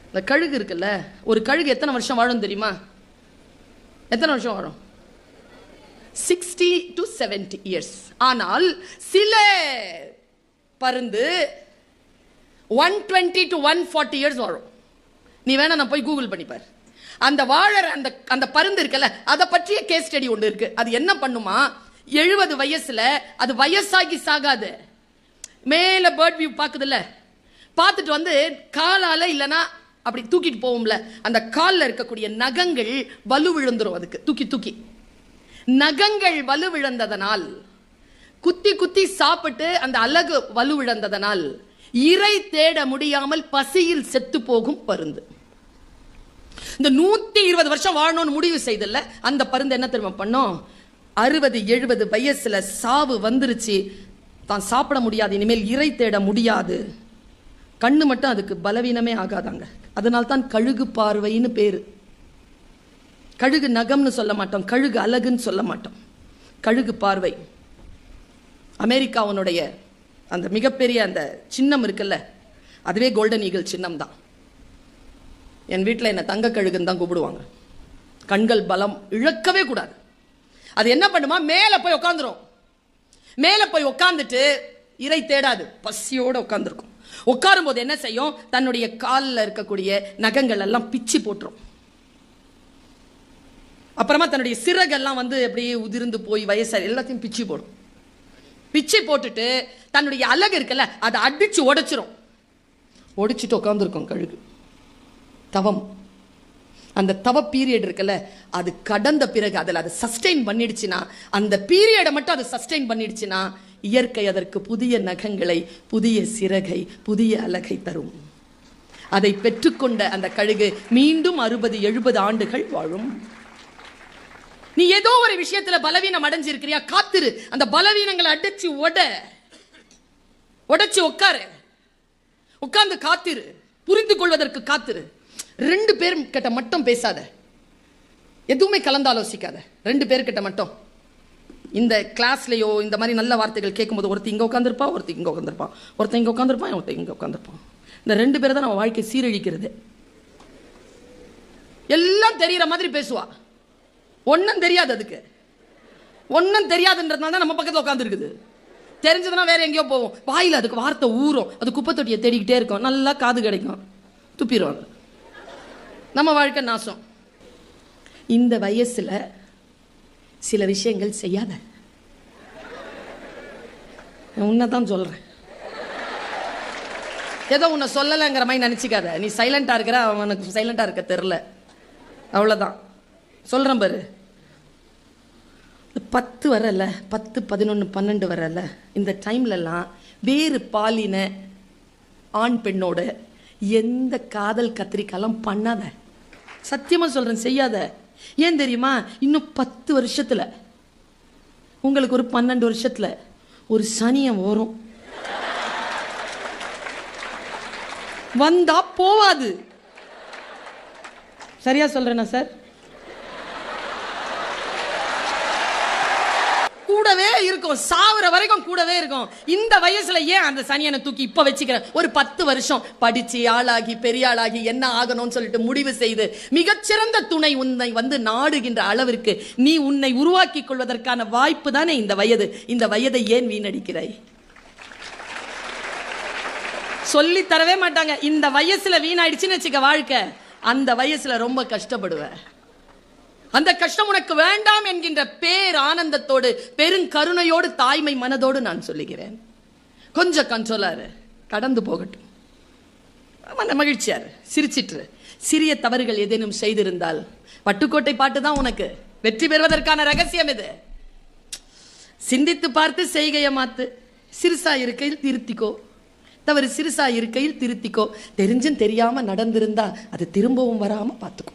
இந்த கழுகு இருக்குல்ல, ஒரு கழுகு எத்தனை வருஷம் வாழும் தெரியுமா? எத்தனை வருஷம் வாழும்? 60 to 70 years. ஆனால் சில பருந்து 120 to 140 years வாழும். நீ வேணா நான் போய் கூகுள் பண்ணிப்பார். அந்த வாழற அந்த பருந்து இருக்குல்ல, அதை பற்றிய கேஸ் ஸ்டடி ஒன்று இருக்கு. அது என்ன பண்ணுமா, 70 வயசுல அது வயசாகி சாகாது. மேல பேர்ட் வியூ பாக்குதுல்ல, பார்த்துட்டு வந்து காலால இல்லனா அப்படி தூக்கிட்டு போவோம்ல, அந்த காலில் இருக்கக்கூடிய நகங்கள் வலு விழுந்துரும். அதுக்கு தூக்கி தூக்கி நகங்கள் வலு விழுந்ததனால், குத்தி குத்தி சாப்பிட்டு அந்த அலகு வலு விழுந்ததனால் இறை தேட முடியாமல் பசியில் செத்து போகும் பருந்து. இந்த 120 வருஷம் வாழணும்னு முடிவு செய்தல அந்த பருந்து என்ன தெரியுமா பண்ணும்? 60-70 வயசுல சாவு வந்துருச்சு, தான் சாப்பிட முடியாது, இனிமேல் இறை தேட முடியாது, கண்ணு மட்டும் அதுக்கு பலவீனமே ஆகாதாங்க. அதனால தான் கழுகு பார்வைன்னு பேரு. கழுகு நகம்னு சொல்ல மாட்டோம், கழுகு அழகுன்னு சொல்ல மாட்டோம், கழுகு பார்வை. அமெரிக்காவுடைய அந்த மிகப்பெரிய அந்த சின்னம் இருக்குல்ல, அதுவே கோல்டன் ஈகிள் சின்னம் தான். என் வீட்டில் என்ன தங்க கழுகுன்னு தான் கூப்பிடுவாங்க. கண்கள் பலம் இழக்கவே கூடாது. அது என்ன பண்ணுமா, மேலே போய் உட்காந்துரும். மேலே போய் உட்காந்துட்டு இறை தேடாது, பசியோடு உட்காந்துருக்கும். உட்காரும் போது என்ன செய்யும், தன்னுடைய காலில் இருக்கக்கூடிய நகங்கள் எல்லாம் பிச்சு போட்டுரும். அப்புறமா தன்னுடைய சிறகெல்லாம் வந்து அப்படியே உதிர்ந்து போய் வயசாக எல்லாத்தையும் பிச்சு போடும். பிச்சு போட்டுட்டு தன்னுடைய அழகு இருக்குல்ல, அதை அடிச்சு உடைச்சிரும். உடைச்சிட்டு உட்காந்துருக்கும் கழுகு. தவம், அந்த தவ பீரியட் இருக்குல்ல, அது கடந்த பிறகு அதில் அதை சஸ்டெயின் பண்ணிடுச்சுன்னா, அந்த பீரியடை மட்டும் அது சஸ்டெயின் பண்ணிடுச்சுன்னா, இயற்கை அதற்கு புதிய நகங்களை, புதிய சிறகை, புதிய அழகை தரும். அதை பெற்றுக்கொண்ட அந்த கழுகு மீண்டும் 60-70 ஆண்டுகள் வாழும். நீ ஏதோ ஒரு விஷயத்துல பலவீனம் அடைஞ்சிருக்கிறியா, காத்திரு. அந்த பலவீனங்களை அடிச்சு உடைச்சு உட்காரு, உட்கார்ந்து காத்திரு, புரிந்து கொள்வதற்கு காத்திரு. 2 பேர் கிட்ட மட்டும் பேசாத, எதுவுமே கலந்து ஆலோசிக்காத. 2 பேர்கிட்ட மட்டும். இந்த கிளாஸ்லயோ இந்த மாதிரி நல்ல வார்த்தைகள் கேட்கும்போது ஒருத்தர் இங்க உட்காந்துருப்பா, ஒருத்தர் இங்க உட்காந்துருப்பான், ஒருத்தர் இங்க உட்காந்துருப்பான், ஒருத்தர் இங்க உட்காந்துருப்பான். இந்த 2 பேர் தான் நம்ம வாழ்க்கை சீரழிக்கிறது. எல்லாம் தெரியற மாதிரி பேசுவா, ஒன்னும் தெரியாது. அதுக்கு ஒன்னும் தெரியாதுன்றதுனால தான் நம்ம பக்கத்தில் உட்காந்துருக்குது. தெரிஞ்சதுன்னா வேற எங்கேயோ போவோம், வாயில் அதுக்கு வார்த்தை ஊறும், அது குப்பை தொட்டியை தேடிக்கிட்டே இருக்கும், நல்லா காது கிடைக்கும், துப்பிடுவாங்க. நம்ம வாழ்க்கை நாசம். இந்த வயசுல சில விஷயங்கள் செய்யாத. உன்னதான் சொல்றேன், ஏதோ உன்னை சொல்லலைங்கிற மாதிரி நினைச்சுக்காத. நீ சைலண்டா இருக்கிற, அவனுக்கு சைலண்டா இருக்க தெரியல, அவ்வளவுதான். சொல்றேன் பாரு, 10 வரல, 10, 11, 12 வரல, இந்த டைம்லலாம் வேறு பாலின ஆண் பெண்ணோட எந்த காதல் கத்திரிக்காலாம் பண்ணாத. சத்தியமா சொல்றேன், செய்யாத. ஏன் தெரியுமா, இன்னும் 10 வருஷத்துல, உங்களுக்கு ஒரு 12 வருஷத்துல ஒரு சனியம் வரும். வந்தா போவாது. சரியா சொல்றேனா சார்? கூடவே இருக்கும், சாவர வரைக்கும் கூடவே இருக்கும். இந்த வயசுல ஏன் அந்த சனியனை தூக்கி இப்ப வச்சுக்கிற? ஒரு 10 வருஷம் படிச்சு ஆளாகி பெரிய ஆளாகி என்ன ஆகணும்னு சொல்லிட்டு முடிவு செய்து மிகச்சிறந்த துணை உன்னை வந்து நாடுகின்ற அளவிற்கு நீ உன்னை உருவாக்கி கொள்வதற்கான வாய்ப்பு தானே இந்த வயது. இந்த வயதை ஏன் வீணடிக்கிறாய்? சொல்லி தரவே மாட்டாங்க. இந்த வயசுல வீணாயிடுச்சுன்னு வச்சுக்க வாழ்க்கை, அந்த வயசுல ரொம்ப கஷ்டப்படுவ. அந்த கஷ்டம் உனக்கு வேண்டாம் என்கின்ற பேர் ஆனந்தத்தோடு, பெருங்கருணையோடு, தாய்மை மனதோடு நான் சொல்லுகிறேன். கொஞ்சம் கண்ட்ரோலாரு, கடந்து போகட்டும், மகிழ்ச்சியாரு, சிரிச்சிட்டு. சிறிய தவறுகள் ஏதேனும் செய்திருந்தால் பட்டுக்கோட்டை பாட்டு தான் உனக்கு வெற்றி பெறுவதற்கான ரகசியம். இது சிந்தித்து பார்த்து செய்கையை மாத்து. சிறுசா இருக்கையில் திருத்திக்கோ, தவறு சிறுசா இருக்கையில் திருத்திக்கோ. தெரிஞ்சும் தெரியாம நடந்திருந்தா அது திரும்பவும் வராம பார்த்துக்கோ.